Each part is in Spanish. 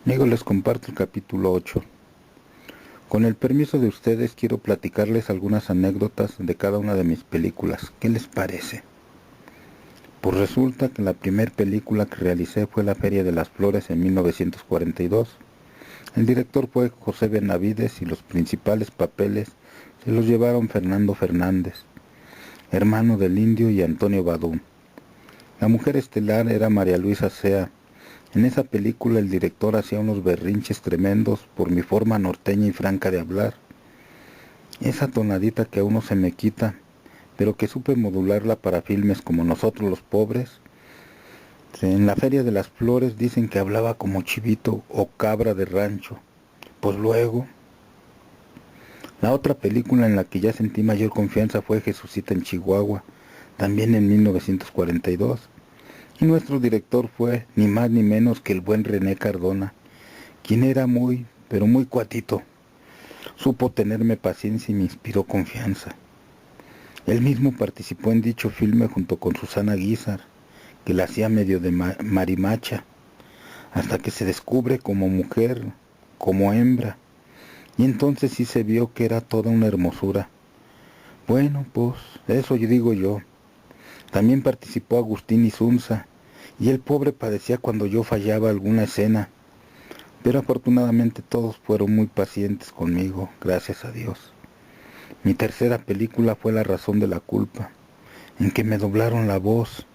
Amigos, les comparto el capítulo 8. Con el permiso de ustedes quiero platicarles algunas anécdotas de cada una de mis películas. ¿Qué les parece? Pues resulta que la primera película que realicé fue La Feria de las Flores en 1942. El director fue José Benavides y los principales papeles se los llevaron Fernando Fernández, hermano del Indio, y Antonio Badún. La mujer estelar era María Luisa Sea. En esa película el director hacía unos berrinches tremendos por mi forma norteña y franca de hablar. Esa tonadita que aún no se me quita, pero que supe modularla para filmes como Nosotros los Pobres. En La Feria de las Flores dicen que hablaba como chivito o cabra de rancho. Pues luego, la otra película en la que ya sentí mayor confianza fue Jesucita en Chihuahua, también en 1942. Y nuestro director fue ni más ni menos que el buen René Cardona, quien era pero muy cuatito. Supo tenerme paciencia y me inspiró confianza. Él mismo participó en dicho filme junto con Susana Guizar, que la hacía medio de marimacha, hasta que se descubre como mujer, como hembra, y entonces sí se vio que era toda una hermosura. Bueno, pues, eso yo digo yo. También participó Agustín Isunza, y el pobre padecía cuando yo fallaba alguna escena, pero afortunadamente todos fueron muy pacientes conmigo, gracias a Dios. Mi tercera película fue La Razón de la Culpa, en que me doblaron la voz,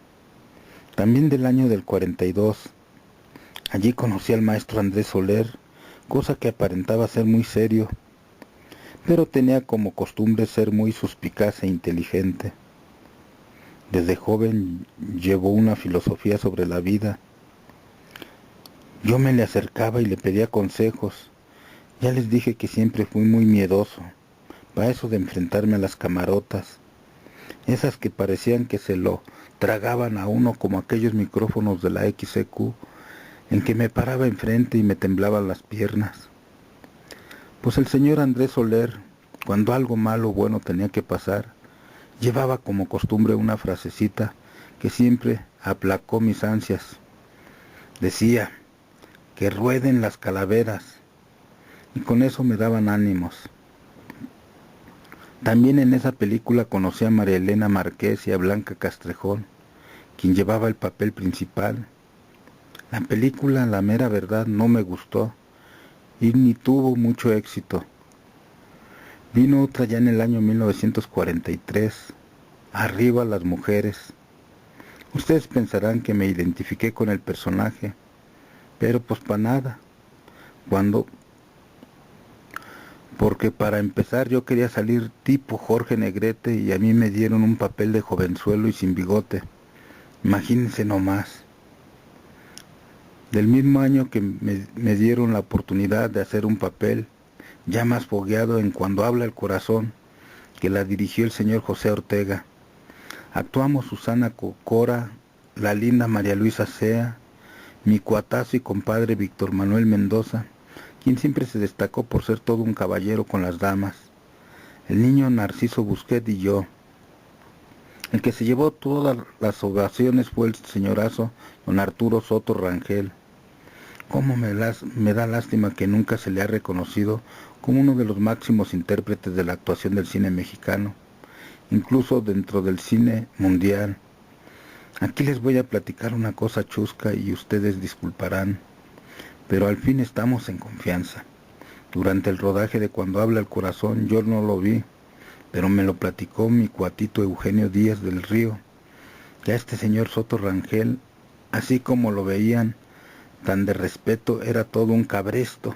también del año del 42. Allí conocí al maestro Andrés Soler, cosa que aparentaba ser muy serio, pero tenía como costumbre ser muy suspicaz e inteligente. Desde joven llevó una filosofía sobre la vida. Yo me le acercaba y le pedía consejos. Ya les dije que siempre fui muy miedoso, para eso de enfrentarme a las camarotas, esas que parecían que se lo tragaban a uno como aquellos micrófonos de la XEQ, en que me paraba enfrente y me temblaban las piernas. Pues el señor Andrés Soler, cuando algo malo o bueno tenía que pasar, llevaba como costumbre una frasecita que siempre aplacó mis ansias. Decía, que rueden las calaveras, y con eso me daban ánimos. También en esa película conocí a María Elena Márquez y a Blanca Castrejón, quien llevaba el papel principal. La película, la mera verdad, no me gustó y ni tuvo mucho éxito. Vino otra ya en el año 1943, Arriba las mujeres. Ustedes pensarán que me identifiqué con el personaje, pero pues para nada. Porque para empezar yo quería salir tipo Jorge Negrete y a mí me dieron un papel de jovenzuelo y sin bigote. Imagínense nomás. Del mismo año que me dieron la oportunidad de hacer un papel ya más fogueado en Cuando habla el corazón, que la dirigió el señor José Ortega. Actuamos Susana Cora, la linda María Luisa Sea, mi cuatazo y compadre Víctor Manuel Mendoza, quien siempre se destacó por ser todo un caballero con las damas, el niño Narciso Busquet y yo. El que se llevó todas las ovaciones fue el señorazo don Arturo Soto Rangel. Cómo me da lástima que nunca se le ha reconocido como uno de los máximos intérpretes de la actuación del cine mexicano, incluso dentro del cine mundial. Aquí les voy a platicar una cosa chusca y ustedes disculparán, pero al fin estamos en confianza. Durante el rodaje de Cuando habla el corazón yo no lo vi, pero me lo platicó mi cuatito Eugenio Díaz del Río, que a este señor Soto Rangel, así como lo veían, tan de respeto, era todo un cabresto.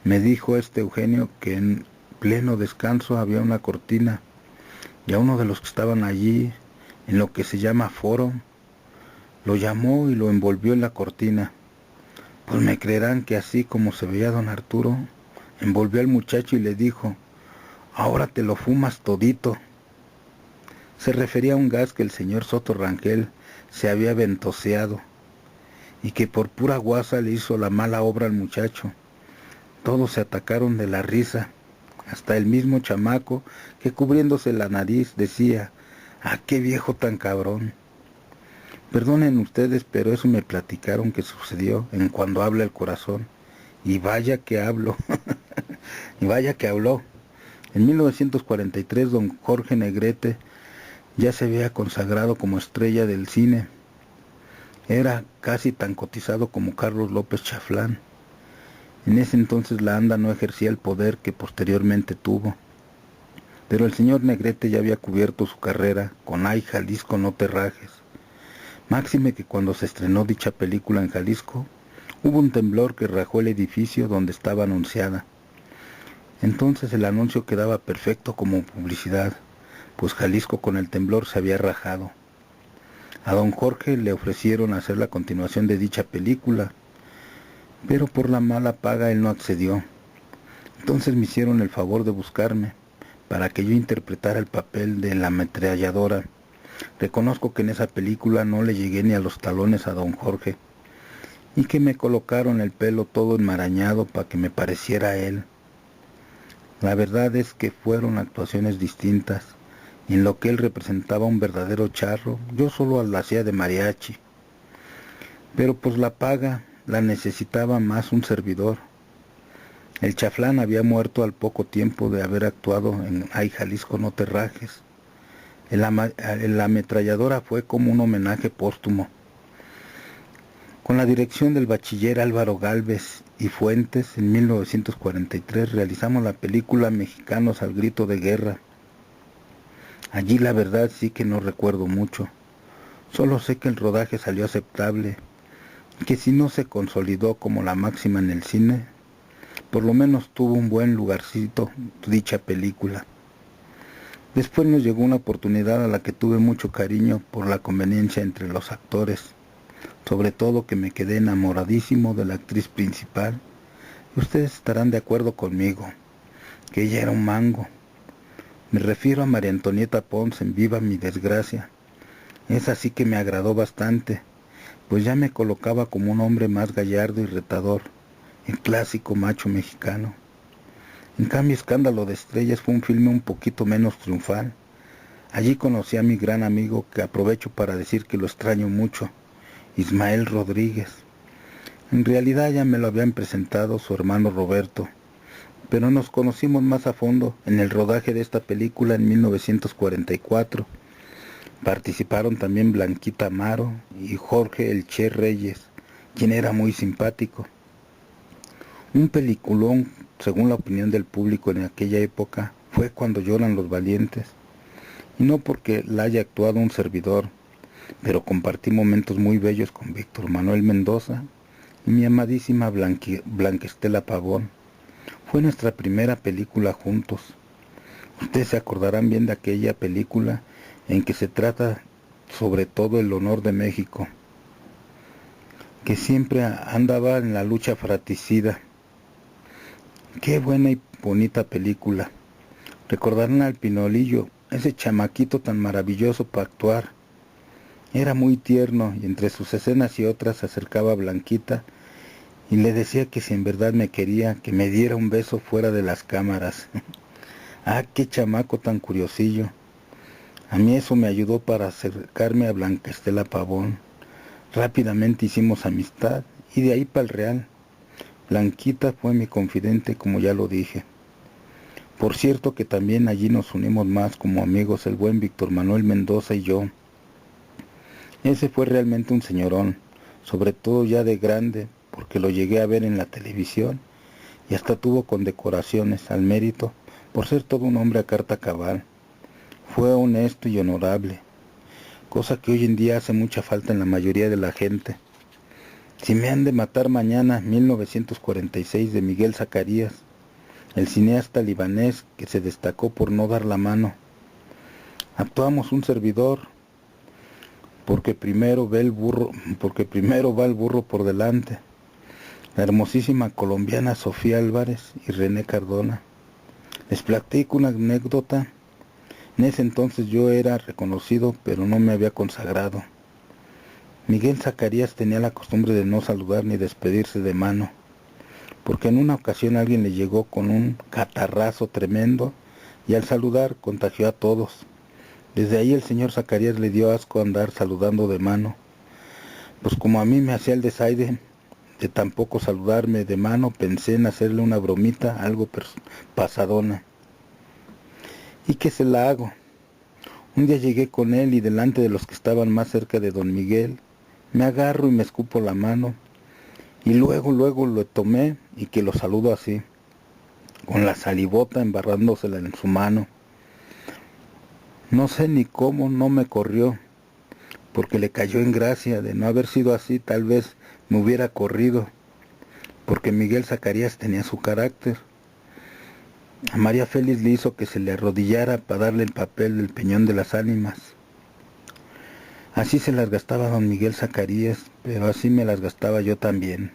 Me dijo este Eugenio que en pleno descanso había una cortina, y a uno de los que estaban allí, en lo que se llama foro, lo llamó y lo envolvió en la cortina. Pues me creerán que así como se veía don Arturo, envolvió al muchacho y le dijo, ahora te lo fumas todito. Se refería a un gas que el señor Soto Rangel se había ventoseado y que por pura guasa le hizo la mala obra al muchacho. Todos se atacaron de la risa, hasta el mismo chamaco que cubriéndose la nariz decía, ¡ah, qué viejo tan cabrón! Perdonen ustedes, pero eso me platicaron que sucedió en Cuando habla el corazón. Y vaya que hablo, y vaya que habló. En 1943 don Jorge Negrete ya se había consagrado como estrella del cine. Era casi tan cotizado como Carlos López Chaflán. En ese entonces la ANDA no ejercía el poder que posteriormente tuvo. Pero el señor Negrete ya había cubierto su carrera con Ay Jalisco no te rajes. Máxime que cuando se estrenó dicha película en Jalisco, hubo un temblor que rajó el edificio donde estaba anunciada. Entonces el anuncio quedaba perfecto como publicidad, pues Jalisco con el temblor se había rajado. A don Jorge le ofrecieron hacer la continuación de dicha película, pero por la mala paga él no accedió. Entonces me hicieron el favor de buscarme para que yo interpretara el papel de la ametralladora. Reconozco que en esa película no le llegué ni a los talones a don Jorge, y que me colocaron el pelo todo enmarañado para que me pareciera a él. La verdad es que fueron actuaciones distintas, y en lo que él representaba un verdadero charro, yo solo la hacía de mariachi. Pero pues la paga la necesitaba más un servidor. El Chaflán había muerto al poco tiempo de haber actuado en Ay Jalisco no te rajes. La ametralladora fue como un homenaje póstumo. Con la dirección del bachiller Álvaro Gálvez y Fuentes, en 1943 realizamos la película Mexicanos al grito de guerra. Allí la verdad sí que no recuerdo mucho. Solo sé que el rodaje salió aceptable, y que si no se consolidó como la máxima en el cine, por lo menos tuvo un buen lugarcito dicha película. Después nos llegó una oportunidad a la que tuve mucho cariño por la conveniencia entre los actores, sobre todo que me quedé enamoradísimo de la actriz principal, y ustedes estarán de acuerdo conmigo, que ella era un mango. Me refiero a María Antonieta Pons en Viva mi desgracia. Es así que me agradó bastante, pues ya me colocaba como un hombre más gallardo y retador, el clásico macho mexicano. En cambio, Escándalo de Estrellas fue un filme un poquito menos triunfal. Allí conocí a mi gran amigo, que aprovecho para decir que lo extraño mucho, Ismael Rodríguez. En realidad ya me lo habían presentado su hermano Roberto, pero nos conocimos más a fondo en el rodaje de esta película en 1944. Participaron también Blanquita Amaro y Jorge El Che Reyes, quien era muy simpático. Un peliculón, según la opinión del público en aquella época, fue Cuando lloran los valientes. Y no porque la haya actuado un servidor, pero compartí momentos muy bellos con Víctor Manuel Mendoza y mi amadísima Blanquestela Pavón. Fue nuestra primera película juntos. Ustedes se acordarán bien de aquella película en que se trata sobre todo el honor de México, que siempre andaba en la lucha fratricida. Qué buena y bonita película. Recordarán al Pinolillo, ese chamaquito tan maravilloso para actuar. Era muy tierno y entre sus escenas y otras se acercaba a Blanquita y le decía que si en verdad me quería, que me diera un beso fuera de las cámaras. Ah, qué chamaco tan curiosillo. A mí eso me ayudó para acercarme a Blanquestela Pavón. Rápidamente hicimos amistad y de ahí para el real. Blanquita fue mi confidente, como ya lo dije. Por cierto que también allí nos unimos más como amigos el buen Víctor Manuel Mendoza y yo. Ese fue realmente un señorón, sobre todo ya de grande, porque lo llegué a ver en la televisión y hasta tuvo condecoraciones al mérito por ser todo un hombre a carta cabal. Fue honesto y honorable, cosa que hoy en día hace mucha falta en la mayoría de la gente. Si me han de matar mañana, 1946 de Miguel Zacarías, el cineasta libanés que se destacó por no dar la mano. Actuamos un servidor, porque primero va el burro por delante. La hermosísima colombiana Sofía Álvarez y René Cardona. Les platico una anécdota. En ese entonces yo era reconocido, pero no me había consagrado. Miguel Zacarías tenía la costumbre de no saludar ni despedirse de mano, porque en una ocasión alguien le llegó con un catarrazo tremendo y al saludar contagió a todos. Desde ahí el señor Zacarías le dio asco andar saludando de mano, Pues como a mí me hacía el desaire de tampoco saludarme de mano, pensé en hacerle una bromita, algo pasadona. ¿Y qué se la hago? Un día llegué con él y delante de los que estaban más cerca de don Miguel, me agarro y me escupo la mano, y luego lo tomé y que lo saludo así, con la salivota embarrándosela en su mano. No sé ni cómo no me corrió, porque le cayó en gracia. De no haber sido así, tal vez me hubiera corrido, porque Miguel Zacarías tenía su carácter. A María Félix le hizo que se le arrodillara para darle el papel del Peñón de las Ánimas. Así se las gastaba don Miguel Zacarías, pero así me las gastaba yo también.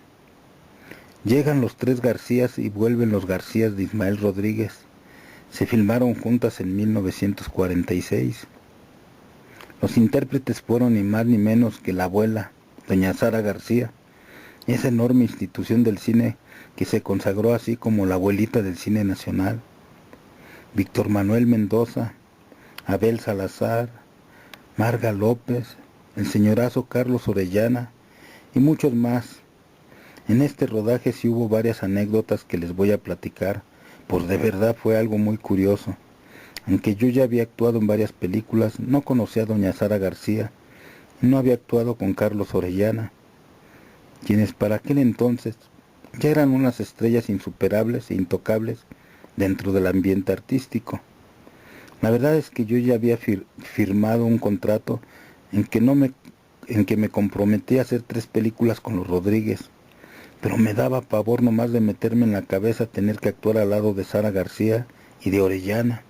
Llegan los tres Garcías y vuelven los Garcías de Ismael Rodríguez. Se filmaron juntas en 1946. Los intérpretes fueron ni más ni menos que la abuela, doña Sara García, esa enorme institución del cine que se consagró así como la abuelita del cine nacional. Víctor Manuel Mendoza, Abel Salazar, Marga López, el señorazo Carlos Orellana y muchos más. En este rodaje sí hubo varias anécdotas que les voy a platicar, pues de verdad fue algo muy curioso. Aunque yo ya había actuado en varias películas, no conocía a doña Sara García y no había actuado con Carlos Orellana, quienes para aquel entonces ya eran unas estrellas insuperables e intocables dentro del ambiente artístico. La verdad es que yo ya había firmado un contrato en que me comprometí a hacer 3 películas con los Rodríguez, pero me daba pavor nomás de meterme en la cabeza tener que actuar al lado de Sara García y de Orellana.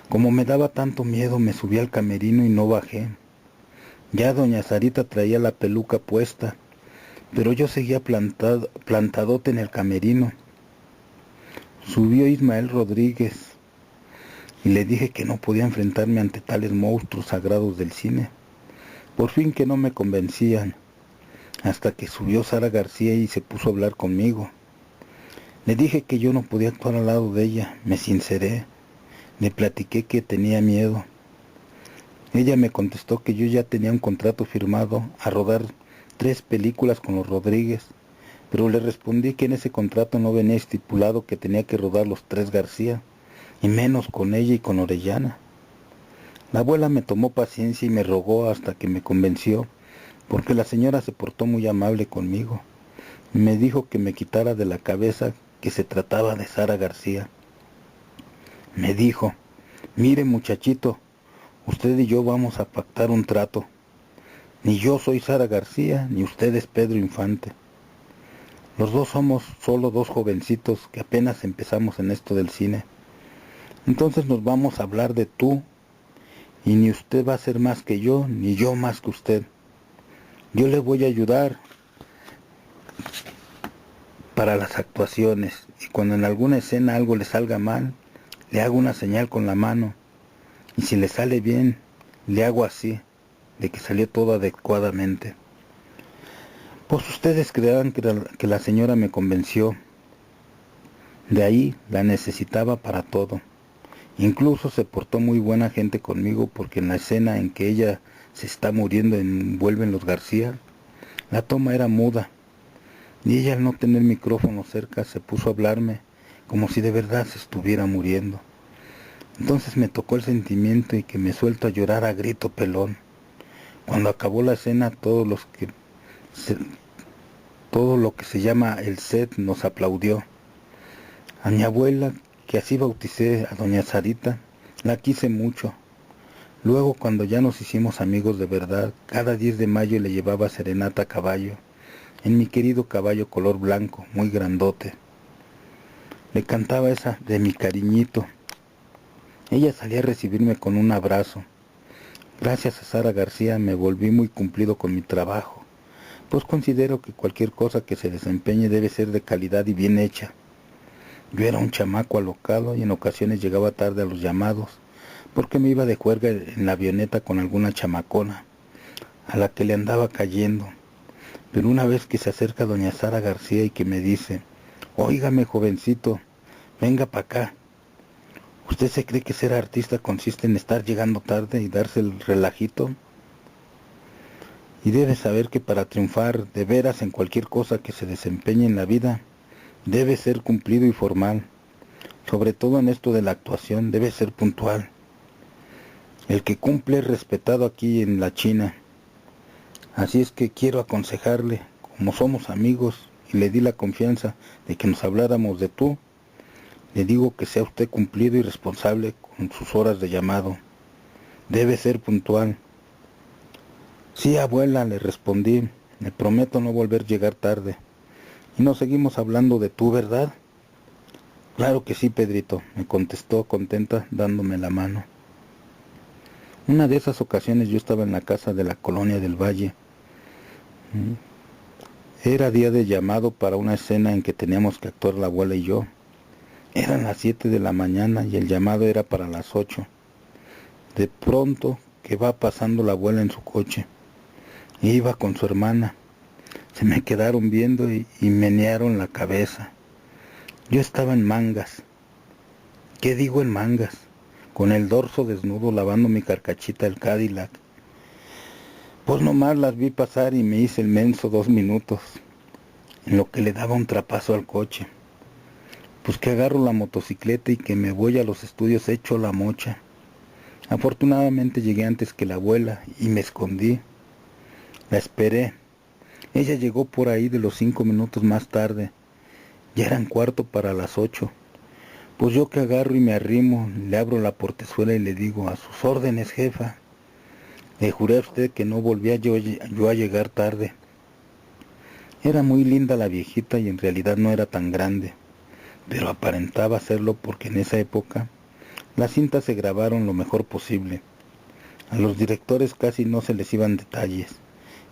Como me daba tanto miedo, me subí al camerino y no bajé. Ya doña Sarita traía la peluca puesta, pero yo seguía plantadote en el camerino. Subió Ismael Rodríguez y le dije que no podía enfrentarme ante tales monstruos sagrados del cine. Por fin que no me convencían, hasta que subió Sara García y se puso a hablar conmigo. Le dije que yo no podía actuar al lado de ella, me sinceré, le platiqué que tenía miedo. Ella me contestó que yo ya tenía un contrato firmado a rodar 3 películas con los Rodríguez, pero le respondí que en ese contrato no venía estipulado que tenía que rodar los 3 García, y menos con ella y con Orellana. La abuela me tomó paciencia y me rogó hasta que me convenció, porque la señora se portó muy amable conmigo. Me dijo que me quitara de la cabeza que se trataba de Sara García. Me dijo, mire muchachito, usted y yo vamos a pactar un trato. Ni yo soy Sara García, ni usted es Pedro Infante. Los dos somos solo 2 jovencitos que apenas empezamos en esto del cine. Entonces nos vamos a hablar de tú, y ni usted va a ser más que yo, ni yo más que usted. Yo le voy a ayudar para las actuaciones, y cuando en alguna escena algo le salga mal, le hago una señal con la mano, y si le sale bien, le hago así, de que salió todo adecuadamente. Pues ustedes creerán que la señora me convenció. De ahí la necesitaba para todo. Incluso se portó muy buena gente conmigo, porque en la escena en que ella se está muriendo en Vuelven los García, la toma era muda, y ella al no tener micrófono cerca se puso a hablarme como si de verdad se estuviera muriendo. Entonces me tocó el sentimiento y que me suelto a llorar a grito pelón. Cuando acabó la escena, todo lo que se llama el set nos aplaudió. A mi abuela, que así bauticé a doña Sarita, la quise mucho. Luego, cuando ya nos hicimos amigos de verdad, cada 10 de mayo le llevaba serenata a caballo, en mi querido caballo color blanco, muy grandote. Le cantaba esa de mi cariñito. Ella salía a recibirme con un abrazo. Gracias a Sara García me volví muy cumplido con mi trabajo, pues considero que cualquier cosa que se desempeñe debe ser de calidad y bien hecha. Yo era un chamaco alocado y en ocasiones llegaba tarde a los llamados, porque me iba de juerga en la avioneta con alguna chamacona, a la que le andaba cayendo. Pero una vez que se acerca doña Sara García y que me dice, óigame jovencito, venga para acá. ¿Usted se cree que ser artista consiste en estar llegando tarde y darse el relajito? Y debe saber que para triunfar de veras en cualquier cosa que se desempeñe en la vida, debe ser cumplido y formal. Sobre todo en esto de la actuación, debe ser puntual. El que cumple es respetado aquí en la China. Así es que quiero aconsejarle, como somos amigos y le di la confianza de que nos habláramos de tú, le digo que sea usted cumplido y responsable con sus horas de llamado. Debe ser puntual. Sí, abuela, le respondí, le prometo no volver a llegar tarde. Y nos seguimos hablando de tú, ¿verdad? Claro que sí, Pedrito, me contestó contenta dándome la mano. Una de esas ocasiones yo estaba en la casa de la colonia del Valle. Era día de llamado para una escena en que teníamos que actuar la abuela y yo. Eran las 7 de la mañana y el llamado era para las 8. De pronto que va pasando la abuela en su coche. Iba con su hermana. Se me quedaron viendo y menearon la cabeza. Yo estaba en mangas. ¿Qué digo en mangas? Con el dorso desnudo lavando mi carcachita del Cadillac. Pues nomás las vi pasar y me hice el menso 2 minutos, en lo que le daba un trapazo al coche. Pues que agarro la motocicleta y que me voy a los estudios hecho la mocha. Afortunadamente llegué antes que la abuela y me escondí. La esperé. Ella llegó por ahí de los 5 minutos más tarde. Ya eran 7:45. Pues yo que agarro y me arrimo, le abro la portezuela y le digo, a sus órdenes, jefa. Le juré a usted que no volvía yo a llegar tarde. Era muy linda la viejita y en realidad no era tan grande, pero aparentaba serlo porque en esa época las cintas se grabaron lo mejor posible. A los directores casi no se les iban detalles,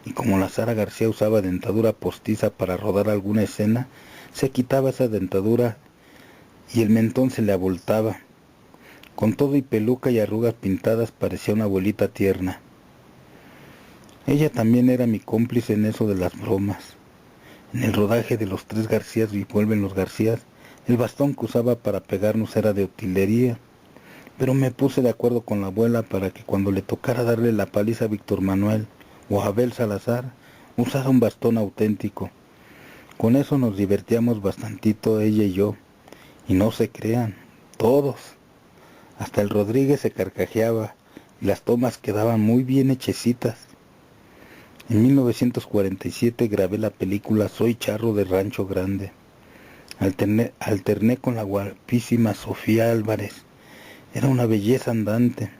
y como la Sara García usaba dentadura postiza para rodar alguna escena, se quitaba esa dentadura y el mentón se le abultaba. Con todo y peluca y arrugas pintadas parecía una abuelita tierna. Ella también era mi cómplice en eso de las bromas. En el rodaje de Los Tres Garcías y Vuelven los Garcías, el bastón que usaba para pegarnos era de utilería, pero me puse de acuerdo con la abuela para que cuando le tocara darle la paliza a Víctor Manuel o a Abel Salazar, usara un bastón auténtico. Con eso nos divertíamos bastantito ella y yo, y no se crean, todos. Hasta el Rodríguez se carcajeaba y las tomas quedaban muy bien hechecitas. En 1947 grabé la película Soy Charro de Rancho Grande. Alterné con la guapísima Sofía Álvarez. Era una belleza andante.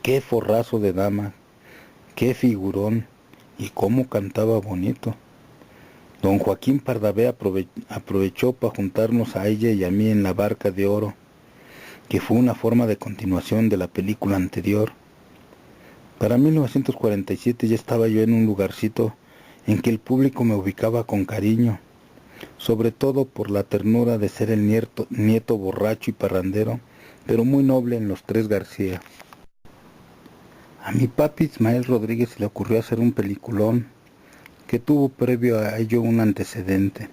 Qué forrazo de dama, qué figurón y cómo cantaba bonito. Don Joaquín Pardavé aprovechó para juntarnos a ella y a mí en la Barca de Oro, que fue una forma de continuación de la película anterior. Para 1947 ya estaba yo en un lugarcito en que el público me ubicaba con cariño, sobre todo por la ternura de ser el nieto borracho y parrandero, pero muy noble en Los Tres García. A mi papi Ismael Rodríguez se le ocurrió hacer un peliculón que tuvo previo a ello un antecedente,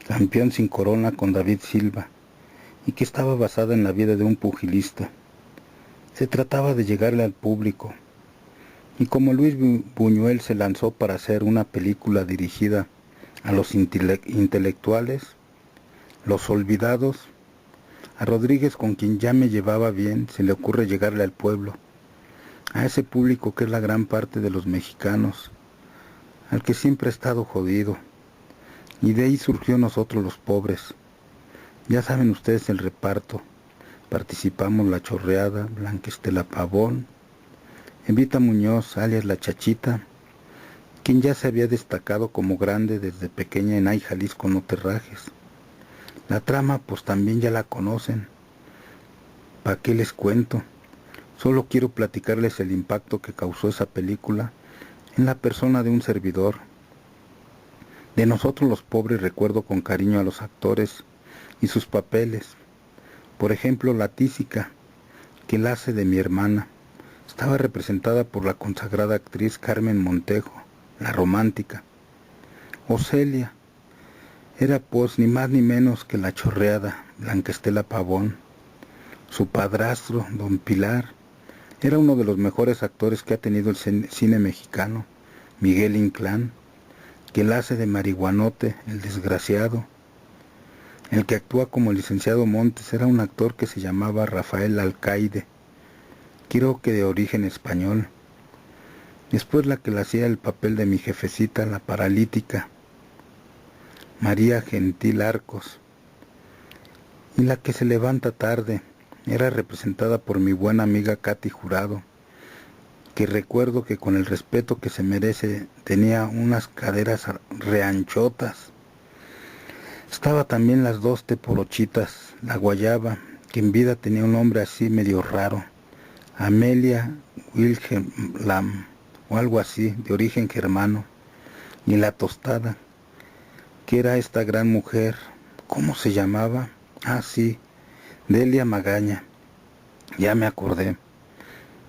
Campeón sin corona con David Silva, y que estaba basada en la vida de un pugilista. Se trataba de llegarle al público. Y como Luis Buñuel se lanzó para hacer una película dirigida a los intelectuales, los olvidados, a Rodríguez, con quien ya me llevaba bien, se le ocurre llegarle al pueblo, a ese público que es la gran parte de los mexicanos, al que siempre ha estado jodido. Y de ahí surgió nosotros los pobres. Ya saben ustedes el reparto. Participamos La Chorreada, Blanca Estela Pavón, Evita Muñoz, alias La Chachita, quien ya se había destacado como grande desde pequeña en Ay Jalisco no te rajes. La trama pues también ya la conocen. ¿Para qué les cuento? Solo quiero platicarles el impacto que causó esa película en la persona de un servidor. De nosotros los pobres recuerdo con cariño a los actores y sus papeles. Por ejemplo, la Tísica, que la hace de mi hermana, estaba representada por la consagrada actriz Carmen Montejo, la romántica. Ocelia era pues ni más ni menos que la chorreada, Blanca Estela Pavón. Su padrastro, don Pilar, era uno de los mejores actores que ha tenido el cine mexicano, Miguel Inclán, que él hace de marihuanote, el desgraciado. El que actúa como el licenciado Montes era un actor que se llamaba Rafael Alcaide, creo que de origen español. Después la que le hacía el papel de mi jefecita, la paralítica, María Gentil Arcos. Y la que se levanta tarde era representada por mi buena amiga Katy Jurado, que recuerdo que con el respeto que se merece tenía unas caderas reanchotas. Estaba también las dos teporochitas, la guayaba, que en vida tenía un nombre así medio raro, Amelia Wilhelm o algo así, de origen germano, y la tostada, que era esta gran mujer, ¿cómo se llamaba? Ah, sí, Delia Magaña, ya me acordé.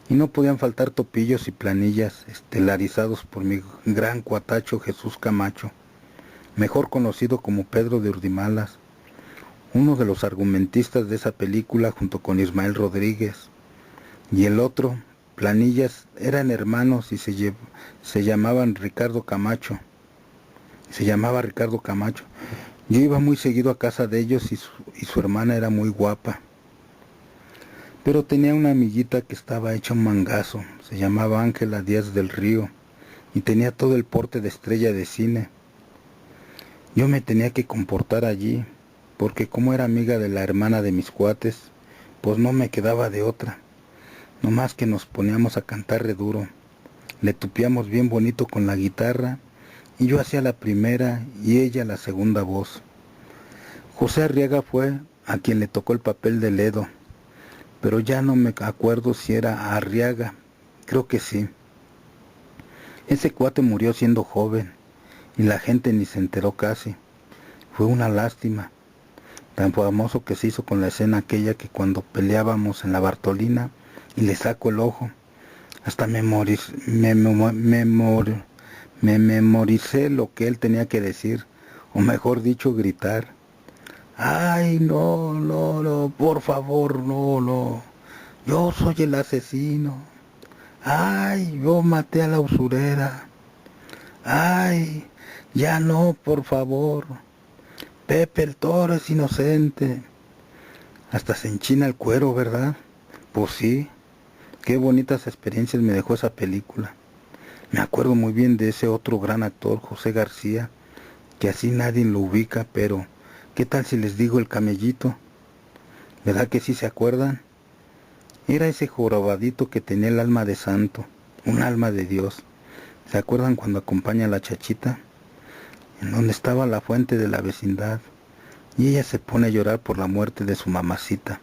Y no podían faltar topillos y planillas estelarizados por mi gran cuatacho Jesús Camacho, mejor conocido como Pedro de Urdimalas, uno de los argumentistas de esa película junto con Ismael Rodríguez. Y el otro, Planillas, eran hermanos y se llamaban Ricardo Camacho. Se llamaba Ricardo Camacho. Yo iba muy seguido a casa de ellos y su hermana era muy guapa. Pero tenía una amiguita que estaba hecha un mangazo, se llamaba Ángela Díaz del Río, y tenía todo el porte de estrella de cine. Yo me tenía que comportar allí, porque como era amiga de la hermana de mis cuates, pues no me quedaba de otra. No más que nos poníamos a cantar re duro, le tupíamos bien bonito con la guitarra, y yo hacía la primera y ella la segunda voz. José Arriaga fue a quien le tocó el papel de Ledo, pero ya no me acuerdo si era Arriaga, creo que sí. Ese cuate murió siendo joven, y la gente ni se enteró casi. Fue una lástima, tan famoso que se hizo con la escena aquella que cuando peleábamos en la Bartolina y le saco el ojo, hasta me memoricé lo que él tenía que decir, o mejor dicho, gritar. Ay, no, no, no, por favor, no, no. Yo soy el asesino. Ay, yo maté a la usurera. Ay, ya no, por favor. Pepe el Toro es inocente. Hasta se enchina el cuero, ¿verdad? Pues sí. Qué bonitas experiencias me dejó esa película. Me acuerdo muy bien de ese otro gran actor, José García, que así nadie lo ubica, pero ¿qué tal si les digo el Camellito? ¿Verdad que sí se acuerdan? Era ese jorobadito que tenía el alma de santo, un alma de Dios. ¿Se acuerdan cuando acompaña a la chachita? En donde estaba la fuente de la vecindad, y ella se pone a llorar por la muerte de su mamacita.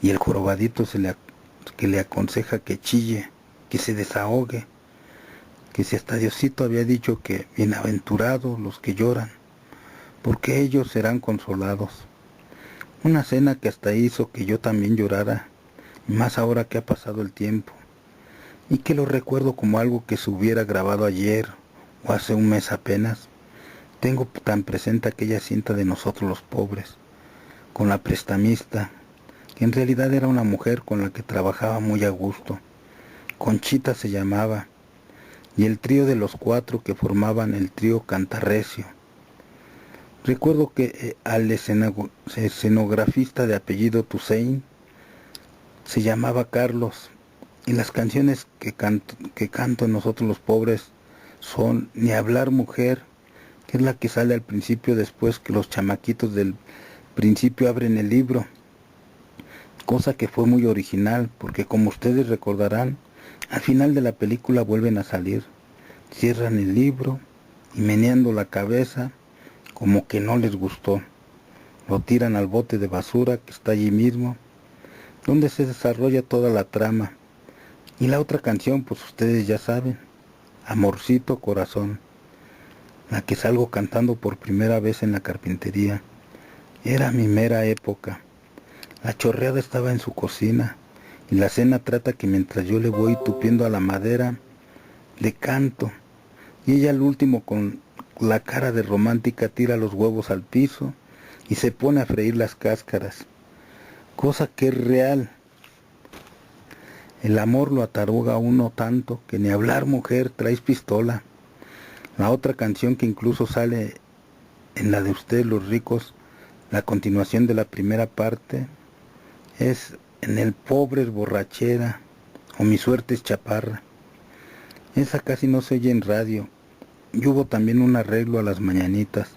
Y el jorobadito que le aconseja que chille, que se desahogue, que si hasta Diosito había dicho que bienaventurados los que lloran, porque ellos serán consolados. Una cena que hasta hizo que yo también llorara, y más ahora que ha pasado el tiempo, y que lo recuerdo como algo que se hubiera grabado ayer o hace un mes apenas. Tengo tan presente aquella cinta de Nosotros los Pobres, con la prestamista, que en realidad era una mujer con la que trabajaba muy a gusto. Conchita se llamaba, y el trío de los cuatro que formaban el trío Cantarrecio. Recuerdo que al escenografista de apellido Toussaint se llamaba Carlos, y las canciones que canto en Nosotros los Pobres son Ni hablar mujer, que es la que sale al principio después que los chamaquitos del principio abren el libro, cosa que fue muy original, porque como ustedes recordarán, al final de la película vuelven a salir, cierran el libro y meneando la cabeza, como que no les gustó, lo tiran al bote de basura que está allí mismo, donde se desarrolla toda la trama. Y la otra canción, pues ustedes ya saben, Amorcito Corazón, la que salgo cantando por primera vez en la carpintería. Era mi mera época. La chorreada estaba en su cocina, y la cena trata que mientras yo le voy tupiendo a la madera, le canto, y ella al último con la cara de romántica tira los huevos al piso y se pone a freír las cáscaras, cosa que es real. El amor lo ataruga a uno tanto que ni hablar mujer traes pistola. La otra canción que incluso sale en la de Ustedes los Ricos, la continuación de la primera parte, es En el pobre es borrachera o Mi suerte es chaparra. Esa casi no se oye en radio. Y hubo también un arreglo a las mañanitas,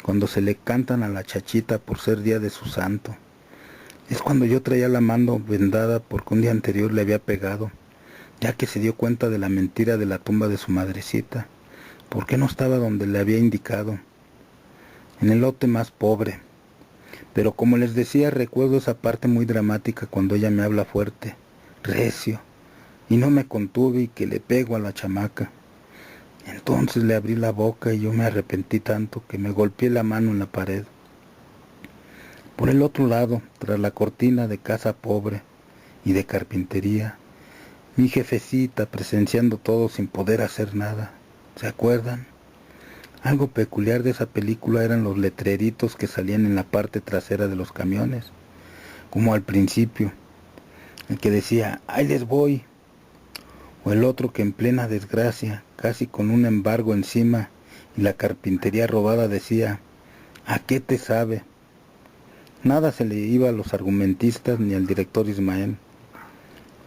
cuando se le cantan a la chachita por ser día de su santo. Es cuando yo traía la mano vendada porque un día anterior le había pegado, ya que se dio cuenta de la mentira de la tumba de su madrecita. ¿Por qué no estaba donde le había indicado? En el lote más pobre. Pero como les decía, recuerdo esa parte muy dramática cuando ella me habla fuerte, recio, y no me contuve y que le pego a la chamaca. Entonces le abrí la boca y yo me arrepentí tanto que me golpeé la mano en la pared. Por el otro lado, tras la cortina de casa pobre y de carpintería, mi jefecita presenciando todo sin poder hacer nada. ¿Se acuerdan? Algo peculiar de esa película eran los letreritos que salían en la parte trasera de los camiones, como al principio, el que decía, ¡ahí les voy! O el otro que en plena desgracia, casi con un embargo encima y la carpintería robada decía, ¿a qué te sabe? Nada se le iba a los argumentistas ni al director Ismael.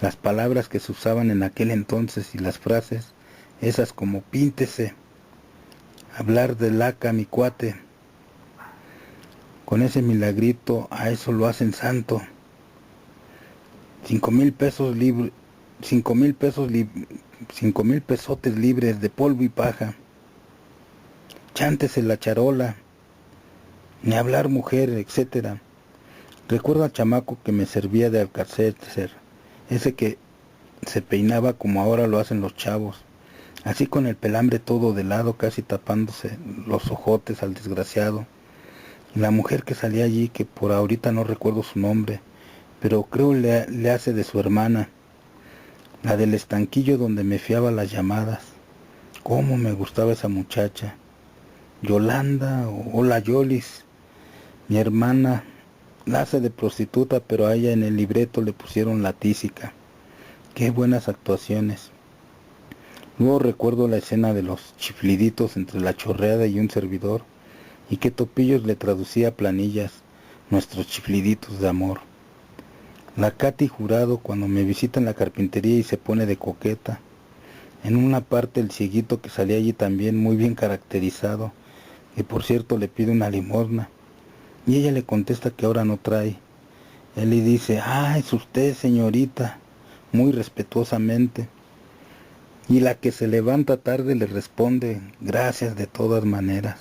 Las palabras que se usaban en aquel entonces y las frases, esas como píntese, hablar de laca mi cuate, con ese milagrito a eso lo hacen santo. 5,000 pesos libres, 5,000 pesotes libres de polvo y paja. Chántese la charola, ni hablar mujer, etcétera. Recuerdo al chamaco que me servía de alcacer, ese que se peinaba como ahora lo hacen los chavos, así con el pelambre todo de lado, casi tapándose los ojotes al desgraciado. Y la mujer que salía allí, que por ahorita no recuerdo su nombre, pero creo le hace de su hermana, la del estanquillo donde me fiaba las llamadas. Cómo me gustaba esa muchacha. Yolanda o la Yolis, mi hermana, la hace de prostituta, pero a ella en el libreto le pusieron la tísica. Qué buenas actuaciones. Luego recuerdo la escena de los chifliditos entre la chorreada y un servidor, y que Topillos le traducía a planillas nuestros chifliditos de amor. La Katy Jurado cuando me visita en la carpintería y se pone de coqueta. En una parte el cieguito que salía allí también muy bien caracterizado, que por cierto le pide una limosna, y ella le contesta que ahora no trae. Él le dice, es usted señorita, muy respetuosamente. Y la que se levanta tarde le responde, gracias de todas maneras.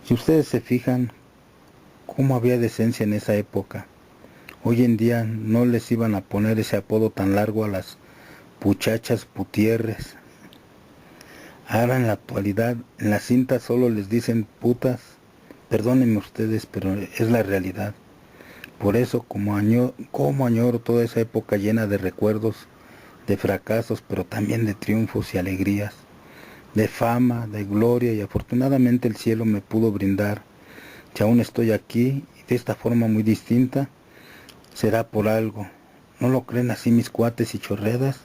Si ustedes se fijan, cómo había decencia en esa época. Hoy en día no les iban a poner ese apodo tan largo a las muchachas putierres. Ahora en la actualidad, en la cinta solo les dicen putas. Perdónenme ustedes, pero es la realidad. Por eso, como añoro toda esa época llena de recuerdos, de fracasos, pero también de triunfos y alegrías, de fama, de gloria, y afortunadamente el cielo me pudo brindar. Si aún estoy aquí, y de esta forma muy distinta, será por algo. ¿No lo creen así mis cuates y chorredas?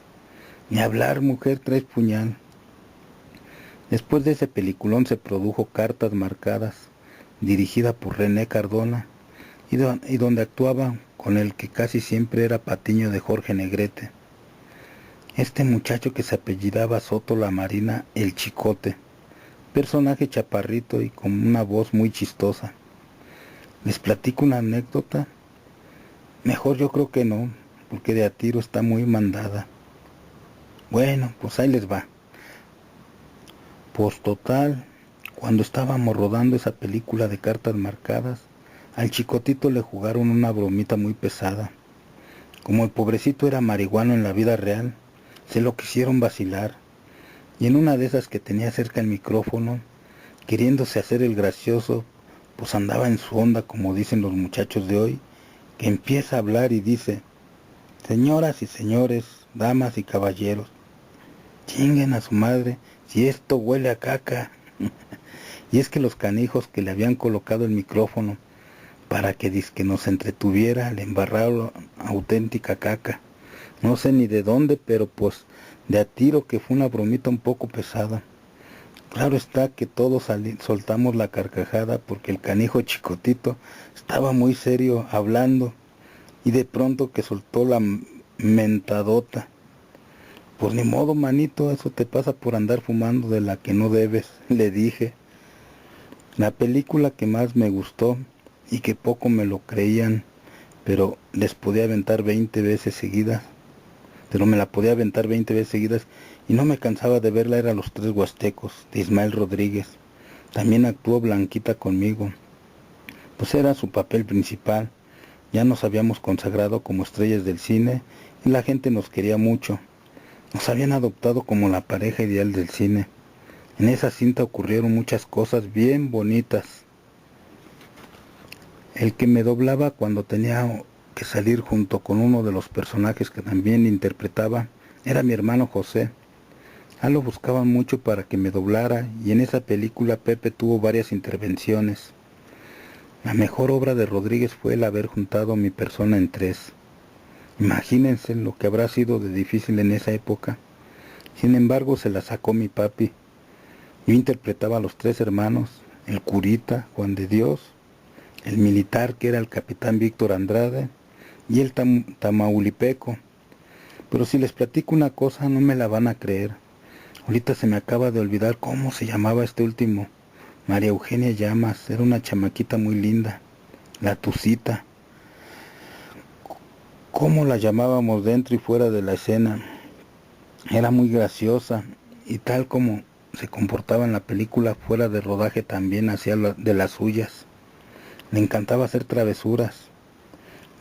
Ni hablar, mujer, traes puñal. Después de ese peliculón se produjo Cartas Marcadas, dirigida por René Cardona, y donde actuaba con el que casi siempre era patiño de Jorge Negrete. Este muchacho que se apellidaba Soto la Marina, el Chicote, personaje chaparrito y con una voz muy chistosa. ¿Les platico una anécdota? Mejor yo creo que no, porque de a tiro está muy mandada. Bueno, pues ahí les va. Pues total, cuando estábamos rodando esa película de Cartas Marcadas, al Chicotito le jugaron una bromita muy pesada. Como el pobrecito era marihuano en la vida real, se lo quisieron vacilar. Y en una de esas que tenía cerca el micrófono, queriéndose hacer el gracioso, pues andaba en su onda, como dicen los muchachos de hoy, que empieza a hablar y dice, señoras y señores, damas y caballeros, chinguen a su madre si esto huele a caca. Y es que los canijos que le habían colocado el micrófono para que dizque nos entretuviera le embarraron auténtica caca. No sé ni de dónde, pero pues de a tiro que fue una bromita un poco pesada. Claro está que todos soltamos la carcajada porque el canijo Chicotito estaba muy serio hablando y de pronto que soltó la mentadota. Pues ni modo, manito, eso te pasa por andar fumando de la que no debes, le dije. La película que más me gustó y que poco me lo creían, pero les podía aventar 20 veces seguidas, pero me la podía aventar 20 veces seguidas y no me cansaba de verla, era Los Tres Huastecos, de Ismael Rodríguez. También actuó Blanquita conmigo, pues era su papel principal. Ya nos habíamos consagrado como estrellas del cine y la gente nos quería mucho. Nos habían adoptado como la pareja ideal del cine. En esa cinta ocurrieron muchas cosas bien bonitas. El que me doblaba cuando tenía que salir junto con uno de los personajes que también interpretaba era mi hermano José. A lo buscaban mucho para que me doblara y en esa película Pepe tuvo varias intervenciones. La mejor obra de Rodríguez fue el haber juntado mi persona en tres. Imagínense lo que habrá sido de difícil en esa época. Sin embargo, se la sacó mi papi. Yo interpretaba a los tres hermanos, el curita, Juan de Dios, el militar que era el capitán Víctor Andrade y el tamaulipeco. Pero si les platico una cosa no me la van a creer. Ahorita se me acaba de olvidar cómo se llamaba este último. María Eugenia Llamas, era una chamaquita muy linda, la Tucita. Cómo la llamábamos dentro y fuera de la escena. Era muy graciosa y tal como se comportaba en la película fuera de rodaje también hacía de las suyas. Le encantaba hacer travesuras.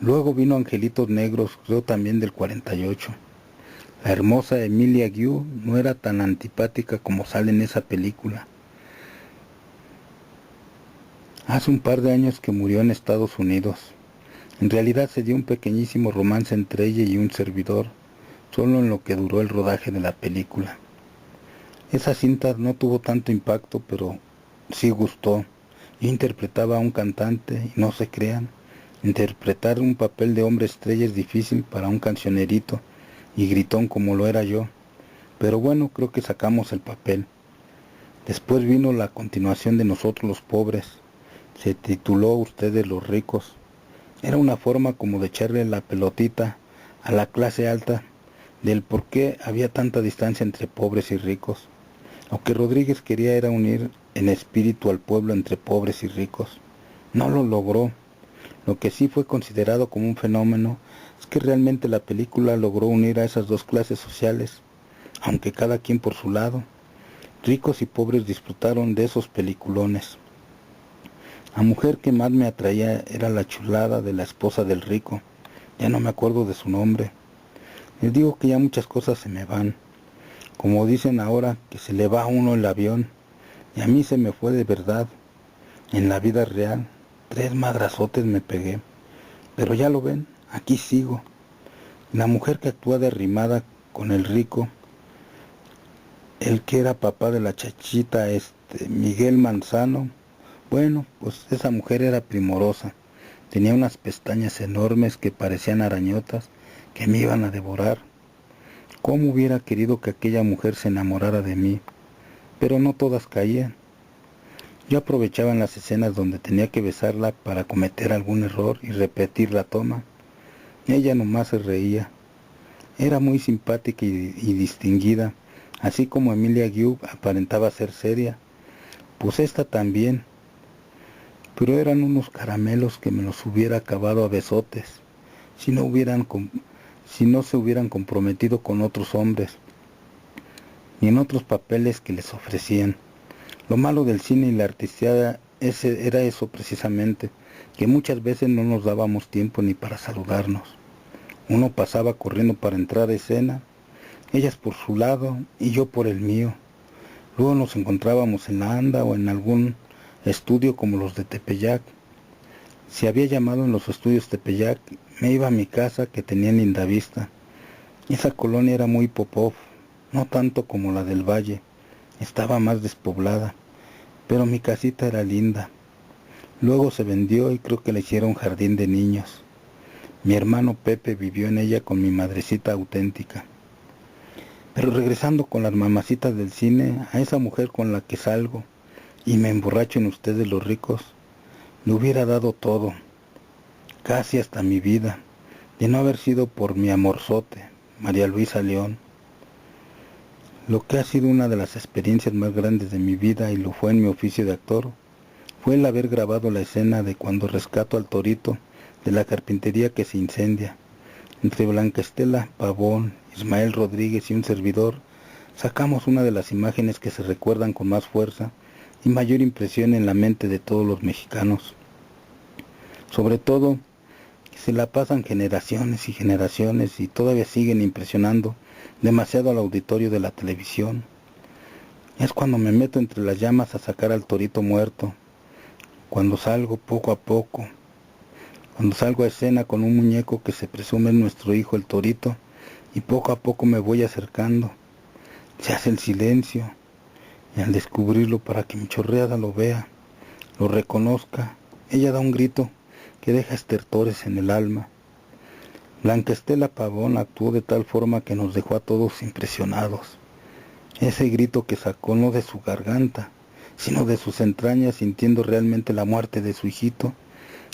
Luego vino Angelitos Negros, creo también del 48. La hermosa Emilia Guiú no era tan antipática como sale en esa película. Hace un par de años que murió en Estados Unidos. En realidad se dio un pequeñísimo romance entre ella y un servidor, solo en lo que duró el rodaje de la película. Esa cinta no tuvo tanto impacto, pero sí gustó. Yo interpretaba a un cantante y no se crean, interpretar un papel de hombre estrella es difícil para un cancionerito y gritón como lo era yo. Pero bueno, creo que sacamos el papel. Después vino la continuación de Nosotros los Pobres. Se tituló Ustedes los Ricos. Era una forma como de echarle la pelotita a la clase alta del por qué había tanta distancia entre pobres y ricos. Lo que Rodríguez quería era unir en espíritu al pueblo entre pobres y ricos. No lo logró. Lo que sí fue considerado como un fenómeno es que realmente la película logró unir a esas dos clases sociales, aunque cada quien por su lado. Ricos y pobres disfrutaron de esos peliculones. La mujer que más me atraía era la chulada de la esposa del rico. Ya no me acuerdo de su nombre. Les digo que ya muchas cosas se me van. Como dicen ahora, que se le va a uno el avión. Y a mí se me fue de verdad. En la vida real, 3 madrazotes me pegué. Pero ya lo ven, aquí sigo. La mujer que actúa de arrimada con el rico, el que era papá de la chachita, Miguel Manzano. Bueno, pues esa mujer era primorosa. Tenía unas pestañas enormes que parecían arañotas que me iban a devorar. ¿Cómo hubiera querido que aquella mujer se enamorara de mí? Pero no todas caían. Yo aprovechaba en las escenas donde tenía que besarla para cometer algún error y repetir la toma. Ella nomás se reía. Era muy simpática y distinguida, así como Emilia Guiú aparentaba ser seria. Pues esta también. Pero eran unos caramelos que me los hubiera acabado a besotes, si no se hubieran comprometido con otros hombres, ni en otros papeles que les ofrecían. Lo malo del cine y la artisteada era eso precisamente, que muchas veces no nos dábamos tiempo ni para saludarnos. Uno pasaba corriendo para entrar a escena, ellas por su lado y yo por el mío. Luego nos encontrábamos en la anda o en algún estudio como los de Tepeyac. Si había llamado en los estudios Tepeyac, me iba a mi casa que tenía linda vista. Esa colonia era muy popov, no tanto como la del Valle, estaba más despoblada, pero mi casita era linda. Luego se vendió y creo que le hicieron jardín de niños. Mi hermano Pepe vivió en ella con mi madrecita auténtica. Pero regresando con las mamacitas del cine, a esa mujer con la que salgo y me emborracho en ustedes los ricos, le hubiera dado todo, casi hasta mi vida, de no haber sido por mi amorzote, María Luisa León. Lo que ha sido una de las experiencias más grandes de mi vida, y lo fue en mi oficio de actor, fue el haber grabado la escena de cuando rescato al torito de la carpintería que se incendia. Entre Blanca Estela Pavón, Ismael Rodríguez y un servidor, sacamos una de las imágenes que se recuerdan con más fuerza y mayor impresión en la mente de todos los mexicanos. Sobre todo, que se la pasan generaciones y generaciones y todavía siguen impresionando demasiado al auditorio de la televisión. Es cuando me meto entre las llamas a sacar al torito muerto, cuando salgo poco a poco, cuando salgo a escena con un muñeco que se presume es nuestro hijo el torito, y poco a poco me voy acercando. Se hace el silencio, y al descubrirlo para que mi chorreada lo vea, lo reconozca, ella da un grito que deja estertores en el alma. Blanca Estela Pavón actuó de tal forma que nos dejó a todos impresionados. Ese grito que sacó no de su garganta, sino de sus entrañas, sintiendo realmente la muerte de su hijito,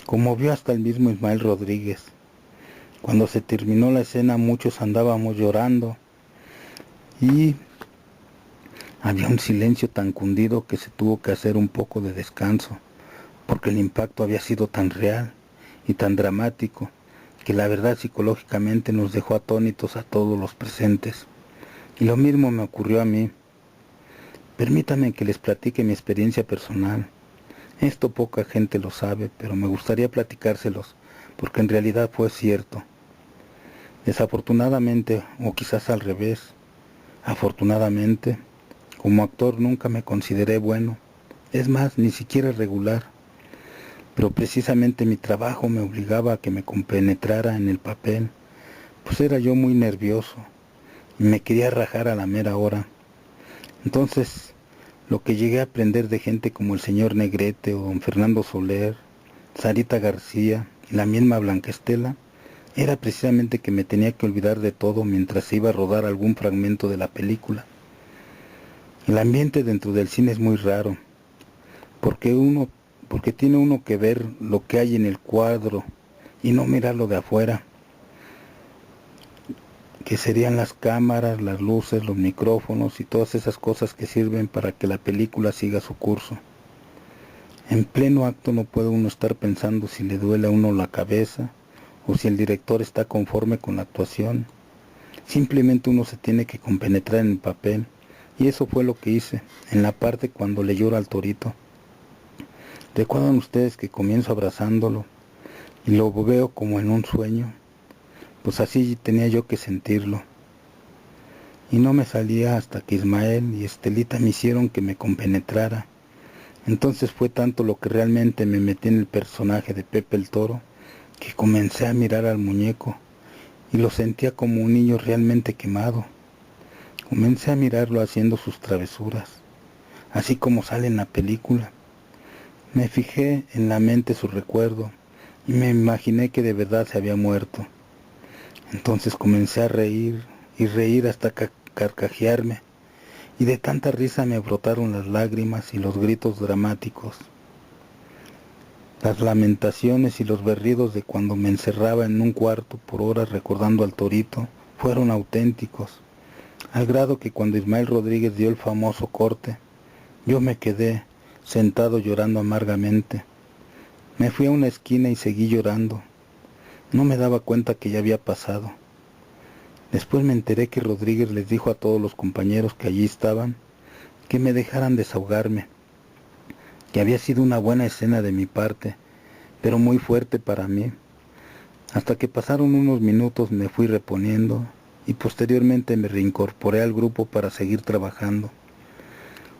conmovió hasta el mismo Ismael Rodríguez. Cuando se terminó la escena muchos andábamos llorando y había un silencio tan cundido que se tuvo que hacer un poco de descanso, porque el impacto había sido tan real y tan dramático que la verdad psicológicamente nos dejó atónitos a todos los presentes. Y lo mismo me ocurrió a mí. Permítanme que les platique mi experiencia personal. Esto poca gente lo sabe, pero me gustaría platicárselos, porque en realidad fue cierto. Desafortunadamente, o quizás al revés, afortunadamente, como actor nunca me consideré bueno, es más, ni siquiera regular, pero precisamente mi trabajo me obligaba a que me compenetrara en el papel, pues era yo muy nervioso y me quería rajar a la mera hora. Entonces, lo que llegué a aprender de gente como el señor Negrete o don Fernando Soler, Sarita García y la misma Blanca Estela, era precisamente que me tenía que olvidar de todo mientras se iba a rodar algún fragmento de la película. El ambiente dentro del cine es muy raro, porque tiene uno que ver lo que hay en el cuadro y no mirarlo de afuera, que serían las cámaras, las luces, los micrófonos y todas esas cosas que sirven para que la película siga su curso. En pleno acto no puede uno estar pensando si le duele a uno la cabeza o si el director está conforme con la actuación. Simplemente uno se tiene que compenetrar en el papel, y eso fue lo que hice en la parte cuando le lloro al torito. ¿Recuerdan ustedes que comienzo abrazándolo y lo veo como en un sueño? Pues así tenía yo que sentirlo. Y no me salía hasta que Ismael y Estelita me hicieron que me compenetrara. Entonces fue tanto lo que realmente me metí en el personaje de Pepe el Toro, que comencé a mirar al muñeco y lo sentía como un niño realmente quemado. Comencé a mirarlo haciendo sus travesuras, así como sale en la película. Me fijé en la mente su recuerdo y me imaginé que de verdad se había muerto. Entonces comencé a reír y reír hasta carcajearme, y de tanta risa me brotaron las lágrimas y los gritos dramáticos. Las lamentaciones y los berridos de cuando me encerraba en un cuarto por horas recordando al torito fueron auténticos, al grado que cuando Ismael Rodríguez dio el famoso corte, yo me quedé sentado llorando amargamente. Me fui a una esquina y seguí llorando. No me daba cuenta que ya había pasado. Después me enteré que Rodríguez les dijo a todos los compañeros que allí estaban que me dejaran desahogarme, que había sido una buena escena de mi parte, pero muy fuerte para mí. Hasta que pasaron unos minutos me fui reponiendo y posteriormente me reincorporé al grupo para seguir trabajando.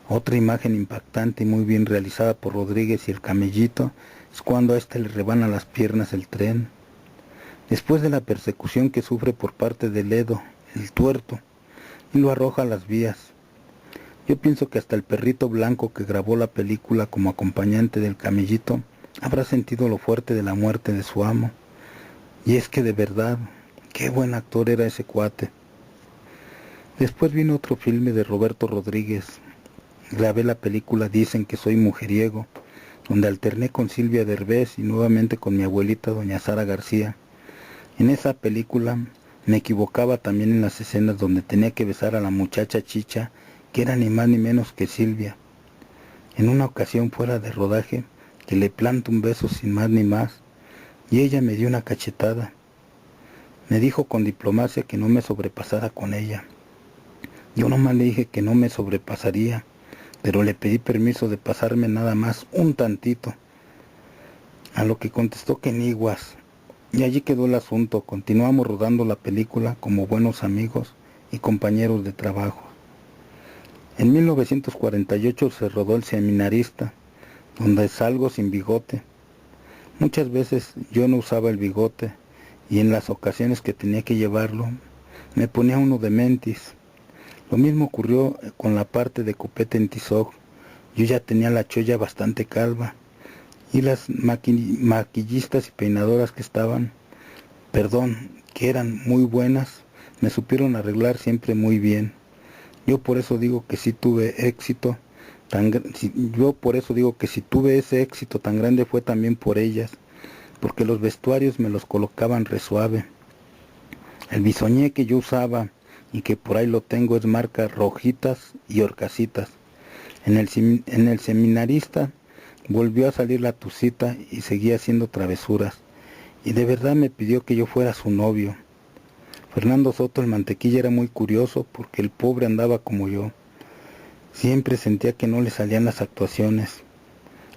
Otra imagen impactante y muy bien realizada por Rodríguez y el camellito es cuando a este le rebana las piernas el tren. Después de la persecución que sufre por parte de Ledo, el tuerto, y lo arroja a las vías. Yo pienso que hasta el perrito blanco que grabó la película como acompañante del camellito habrá sentido lo fuerte de la muerte de su amo. Y es que de verdad, qué buen actor era ese cuate. Después vino otro filme de Roberto Rodríguez. Grabé la película Dicen que soy mujeriego, donde alterné con Silvia Derbez y nuevamente con mi abuelita doña Sara García. En esa película me equivocaba también en las escenas donde tenía que besar a la muchacha Chicha, que era ni más ni menos que Silvia. En una ocasión fuera de rodaje, que le planto un beso sin más ni más, y ella me dio una cachetada. Me dijo con diplomacia que no me sobrepasara con ella. Yo nomás le dije que no me sobrepasaría, pero le pedí permiso de pasarme nada más un tantito. A lo que contestó que ni guas. Y allí quedó el asunto. Continuamos rodando la película como buenos amigos y compañeros de trabajo. En 1948 se rodó El Seminarista, donde salgo sin bigote. Muchas veces yo no usaba el bigote y en las ocasiones que tenía que llevarlo me ponía uno de mentis. Lo mismo ocurrió con la parte de Copete en Tizoc. Yo ya tenía la cholla bastante calva y las maquillistas y peinadoras que que eran muy buenas, me supieron arreglar siempre muy bien. Yo por eso digo que si tuve éxito yo por eso digo que si tuve ese éxito tan grande fue también por ellas, porque los vestuarios me los colocaban re suave. El bisoñé que yo usaba y que por ahí lo tengo es marca Rojitas y Horcasitas. En el Seminarista volvió a salir la tucita y seguía haciendo travesuras, y de verdad me pidió que yo fuera su novio. Fernando Soto el Mantequilla era muy curioso porque el pobre andaba como yo. Siempre sentía que no le salían las actuaciones.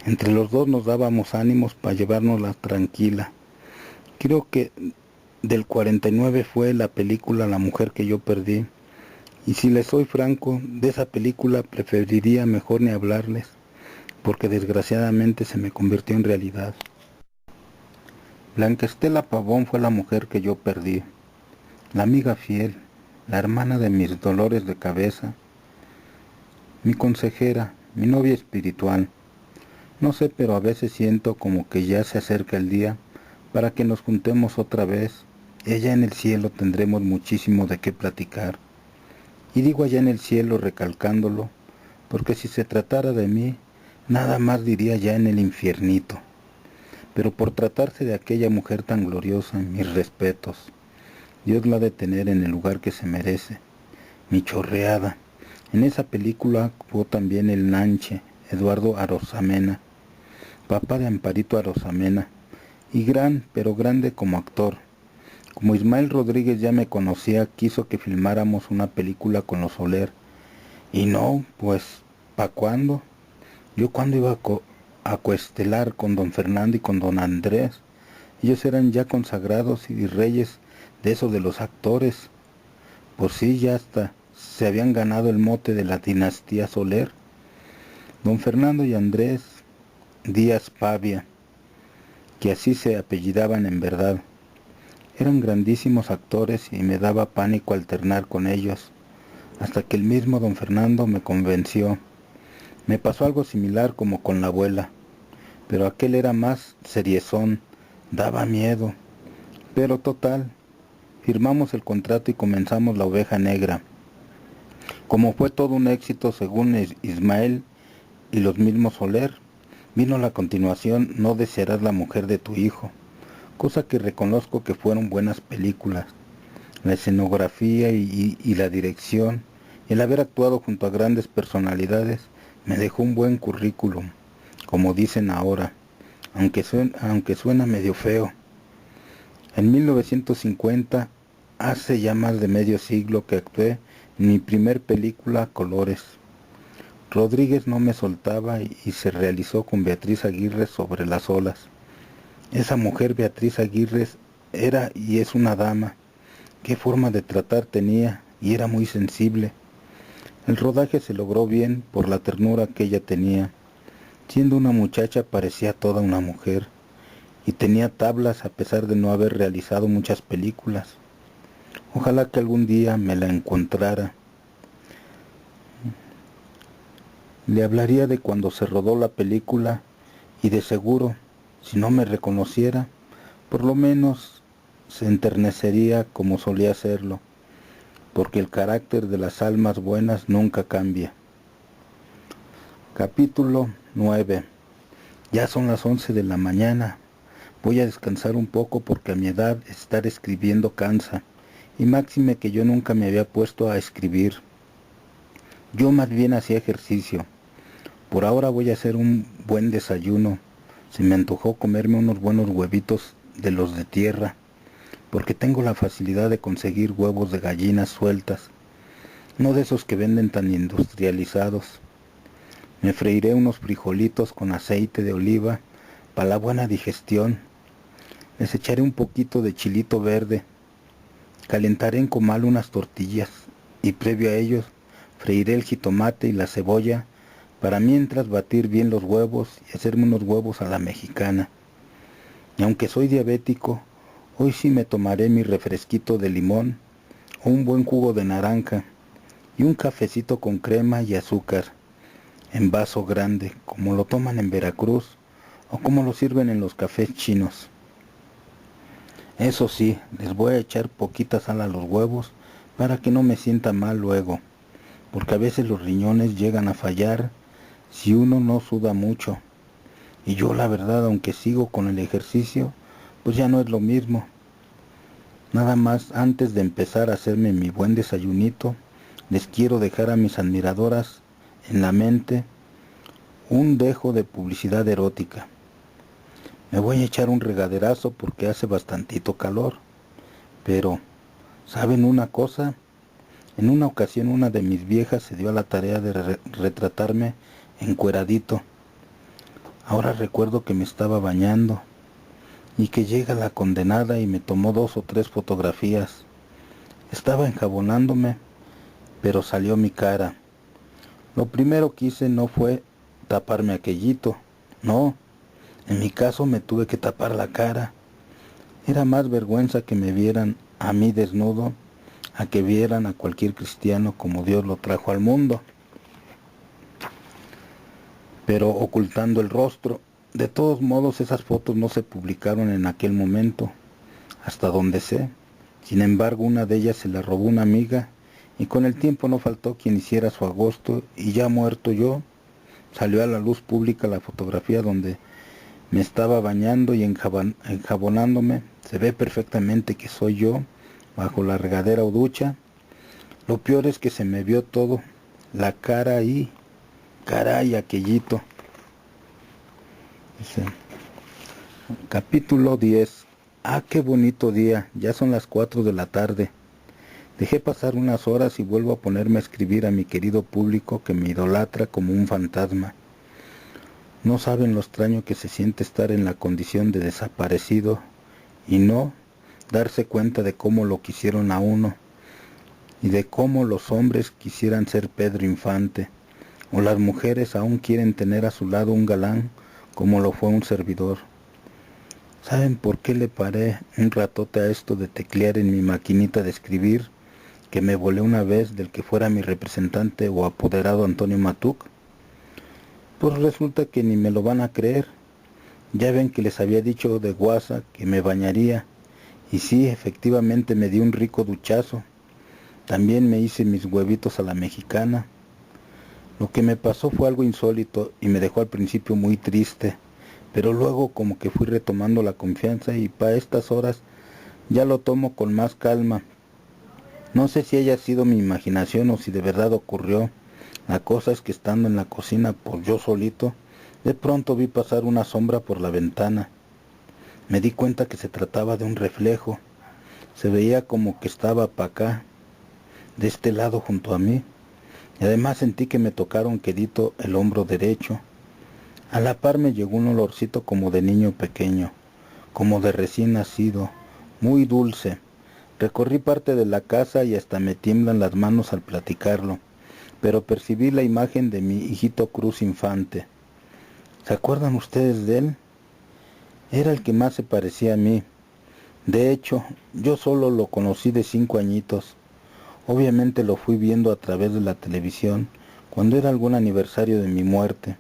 Entre los dos nos dábamos ánimos para llevárnosla tranquila. Creo que del 49 fue la película La mujer que yo perdí. Y si les soy franco, de esa película preferiría mejor ni hablarles, porque desgraciadamente se me convirtió en realidad. Blanca Estela Pavón fue la mujer que yo perdí, la amiga fiel, la hermana de mis dolores de cabeza, mi consejera, mi novia espiritual. No sé, pero a veces siento como que ya se acerca el día para que nos juntemos otra vez, y allá en el cielo tendremos muchísimo de qué platicar. Y digo allá en el cielo recalcándolo, porque si se tratara de mí, nada más diría ya en el infiernito. Pero por tratarse de aquella mujer tan gloriosa, mis respetos. Dios la ha de tener en el lugar que se merece. Mi chorreada. En esa película actuó también el Nanche, Eduardo Arosamena, papá de Amparito Arosamena, y gran, pero grande como actor. Como Ismael Rodríguez ya me conocía, quiso que filmáramos una película con los Soler. Y no, pues, ¿pa' cuándo? Yo cuando iba a coestelar con don Fernando y con don Andrés. Ellos eran ya consagrados y reyes de eso de los actores. Pues sí, ya hasta se habían ganado el mote de la dinastía Soler. Don Fernando y Andrés Díaz Pavia, que así se apellidaban en verdad. Eran grandísimos actores y me daba pánico alternar con ellos, hasta que el mismo don Fernando me convenció. Me pasó algo similar como con la abuela, pero aquel era más seriezón, daba miedo. Pero total, firmamos el contrato y comenzamos La Oveja Negra. Como fue todo un éxito según Ismael y los mismos Soler, vino la continuación No desearás la mujer de tu hijo, cosa que reconozco que fueron buenas películas. La escenografía y la dirección, el haber actuado junto a grandes personalidades, me dejó un buen currículum, como dicen ahora, aunque suena medio feo. En 1950, hace ya más de medio siglo que actué en mi primer película a colores. Rodríguez no me soltaba y se realizó con Beatriz Aguirre Sobre las olas. Esa mujer Beatriz Aguirre era y es una dama. Qué forma de tratar tenía y era muy sensible. El rodaje se logró bien por la ternura que ella tenía. Siendo una muchacha parecía toda una mujer y tenía tablas a pesar de no haber realizado muchas películas. Ojalá que algún día me la encontrara. Le hablaría de cuando se rodó la película y de seguro, si no me reconociera, por lo menos se enternecería como solía hacerlo, porque el carácter de las almas buenas nunca cambia. Capítulo 9. Ya son las 11 de la mañana. Voy a descansar un poco porque a mi edad estar escribiendo cansa, y máxime que yo nunca me había puesto a escribir. Yo más bien hacía ejercicio. Por ahora voy a hacer un buen desayuno. Se me antojó comerme unos buenos huevitos de los de tierra, porque tengo la facilidad de conseguir huevos de gallinas sueltas, no de esos que venden tan industrializados. Me freiré unos frijolitos con aceite de oliva para la buena digestión. Les echaré un poquito de chilito verde. Calentaré en comal unas tortillas y previo a ellos freiré el jitomate y la cebolla para mientras batir bien los huevos y hacerme unos huevos a la mexicana. Y aunque soy diabético, hoy sí me tomaré mi refresquito de limón o un buen jugo de naranja y un cafecito con crema y azúcar en vaso grande, como lo toman en Veracruz o como lo sirven en los cafés chinos. Eso sí, les voy a echar poquita sal a los huevos para que no me sienta mal luego, porque a veces los riñones llegan a fallar si uno no suda mucho. Y yo la verdad, aunque sigo con el ejercicio, pues ya no es lo mismo. Nada más, antes de empezar a hacerme mi buen desayunito, les quiero dejar a mis admiradoras en la mente un dejo de publicidad erótica. Me voy a echar un regaderazo porque hace bastantito calor. Pero, ¿saben una cosa? En una ocasión una de mis viejas se dio a la tarea de retratarme encueradito. Ahora recuerdo que me estaba bañando y que llega la condenada y me tomó 2 o 3 fotografías. Estaba enjabonándome, pero salió mi cara. Lo primero que hice no fue taparme aquellito, no, en mi caso me tuve que tapar la cara. Era más vergüenza que me vieran a mí desnudo a que vieran a cualquier cristiano como Dios lo trajo al mundo, pero ocultando el rostro. De todos modos, esas fotos no se publicaron en aquel momento, hasta donde sé. Sin embargo, una de ellas se la robó una amiga, y con el tiempo no faltó quien hiciera su agosto, y ya muerto yo, salió a la luz pública la fotografía donde me estaba bañando y enjabonándome. Se ve perfectamente que soy yo, bajo la regadera o ducha. Lo peor es que se me vio todo, la cara ahí, caray, aquellito. Dice, capítulo 10. Ah, qué bonito día, ya son las 4 de la tarde. Dejé pasar unas horas y vuelvo a ponerme a escribir a mi querido público que me idolatra como un fantasma. No saben lo extraño que se siente estar en la condición de desaparecido y no darse cuenta de cómo lo quisieron a uno y de cómo los hombres quisieran ser Pedro Infante, o las mujeres aún quieren tener a su lado un galán como lo fue un servidor. ¿Saben por qué le paré un ratote a esto de teclear en mi maquinita de escribir, que me volé una vez del que fuera mi representante o apoderado Antonio Matuc? Pues resulta que ni me lo van a creer. Ya ven que les había dicho de guasa que me bañaría, y sí, efectivamente me di un rico duchazo. También me hice mis huevitos a la mexicana. Lo que me pasó fue algo insólito y me dejó al principio muy triste, pero luego como que fui retomando la confianza y para estas horas ya lo tomo con más calma. No sé si haya sido mi imaginación o si de verdad ocurrió. La cosa es que estando en la cocina por yo solito, de pronto vi pasar una sombra por la ventana. Me di cuenta que se trataba de un reflejo. Se veía como que estaba para acá, de este lado junto a mí. Y además sentí que me tocaron quedito el hombro derecho. A la par me llegó un olorcito como de niño pequeño, como de recién nacido, muy dulce. Recorrí parte de la casa y hasta me tiemblan las manos al platicarlo, pero percibí la imagen de mi hijito Cruz Infante. ¿Se acuerdan ustedes de él? Era el que más se parecía a mí. De hecho, yo solo lo conocí de 5 añitos. Obviamente lo fui viendo a través de la televisión cuando era algún aniversario de mi muerte.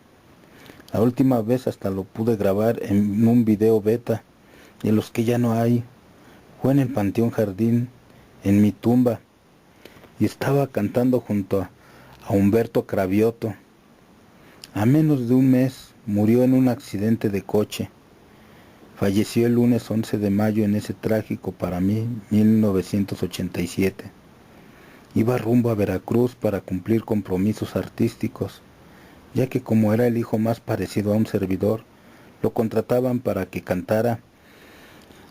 La última vez hasta lo pude grabar en un video beta, de los que ya no hay. Fue en el Panteón Jardín, en mi tumba. y estaba cantando junto a Humberto Cravioto. A menos de un mes murió en un accidente de coche. Falleció el lunes 11 de mayo en ese trágico para mí 1987. Iba rumbo a Veracruz para cumplir compromisos artísticos, ya que como era el hijo más parecido a un servidor, lo contrataban para que cantara.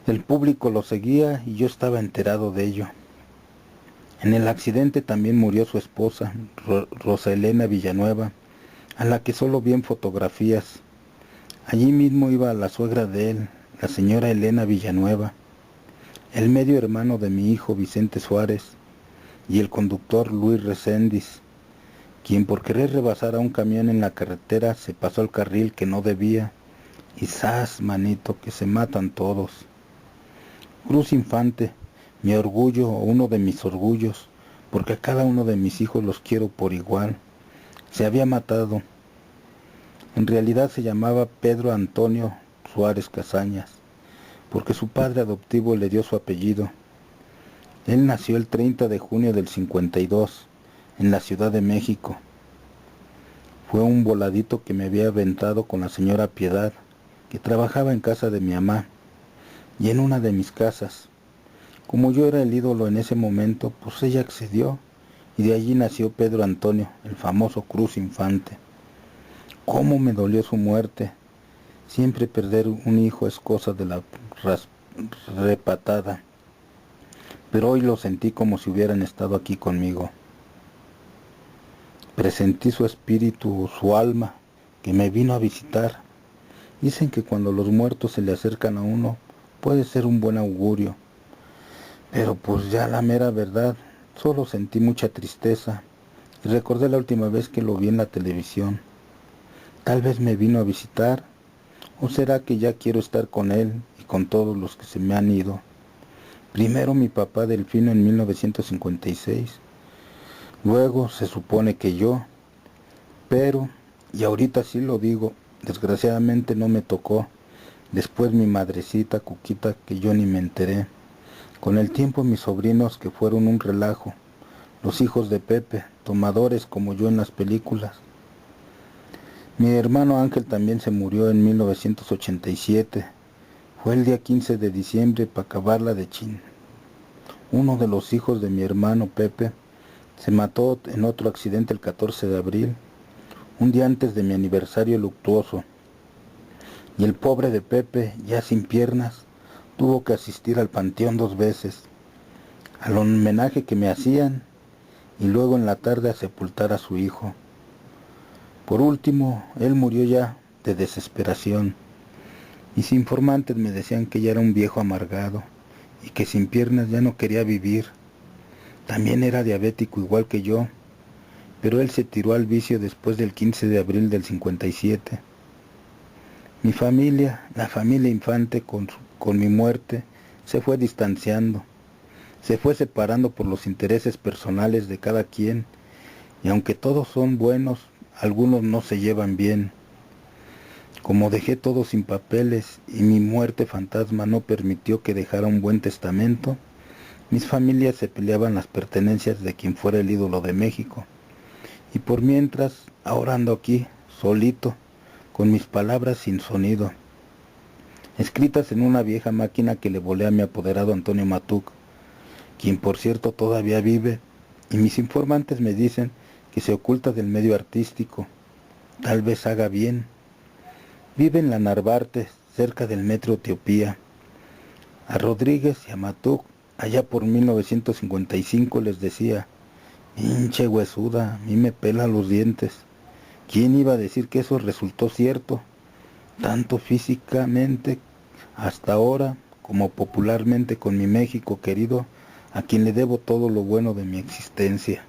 El público lo seguía y yo estaba enterado de ello. En el accidente también murió su esposa, Rosa Elena Villanueva, a la que solo vi en fotografías. Allí mismo iba la suegra de él, la señora Elena Villanueva, el medio hermano de mi hijo Vicente Suárez y el conductor Luis Reséndiz, quien por querer rebasar a un camión en la carretera se pasó al carril que no debía. Y ¡zas, manito, que se matan todos! Cruz Infante, mi orgullo o uno de mis orgullos, porque a cada uno de mis hijos los quiero por igual, se había matado. En realidad se llamaba Pedro Antonio Suárez Casañas, porque su padre adoptivo le dio su apellido. Él nació el 30 de junio del 52, en la Ciudad de México. Fue un voladito que me había aventado con la señora Piedad, que trabajaba en casa de mi mamá, y en una de mis casas. Como yo era el ídolo en ese momento, pues ella accedió, y de allí nació Pedro Antonio, el famoso Cruz Infante. ¿Cómo me dolió su muerte? Siempre perder un hijo es cosa de la repatada, pero hoy lo sentí como si hubieran estado aquí conmigo. Presentí su espíritu, su alma, que me vino a visitar. Dicen que cuando los muertos se le acercan a uno, puede ser un buen augurio. Pero pues ya la mera verdad, solo sentí mucha tristeza y recordé la última vez que lo vi en la televisión. Tal vez me vino a visitar, o será que ya quiero estar con él y con todos los que se me han ido. Primero mi papá Delfino en 1956, luego se supone que yo, pero, y ahorita sí lo digo, desgraciadamente no me tocó. Después mi madrecita Cuquita, que yo ni me enteré. Con el tiempo mis sobrinos, que fueron un relajo, los hijos de Pepe, tomadores como yo en las películas. Mi hermano Ángel también se murió en 1987. Fue el día 15 de diciembre para acabarla de chin. Uno de los hijos de mi hermano Pepe se mató en otro accidente el 14 de abril, un día antes de mi aniversario luctuoso. Y el pobre de Pepe, ya sin piernas, tuvo que asistir al panteón 2 veces, al homenaje que me hacían y luego en la tarde a sepultar a su hijo. Por último, él murió ya de desesperación. Mis informantes me decían que ya era un viejo amargado y que sin piernas ya no quería vivir. También era diabético igual que yo, pero él se tiró al vicio después del 15 de abril del 57. Mi familia, la familia Infante, con mi muerte, se fue distanciando, se fue separando por los intereses personales de cada quien, y aunque todos son buenos, algunos no se llevan bien. Como dejé todo sin papeles y mi muerte fantasma no permitió que dejara un buen testamento, mis familias se peleaban las pertenencias de quien fuera el ídolo de México. Y por mientras, ahora ando aquí, solito, con mis palabras sin sonido, escritas en una vieja máquina que le volé a mi apoderado Antonio Matuc, quien por cierto todavía vive, y mis informantes me dicen que se oculta del medio artístico. Tal vez haga bien. Vive en la Narvarte, cerca del metro Etiopía. A Rodríguez y a Matuc, allá por 1955 les decía: hinche huesuda, a mí me pela los dientes. ¿Quién iba a decir que eso resultó cierto? Tanto físicamente hasta ahora, como popularmente con mi México querido, a quien le debo todo lo bueno de mi existencia.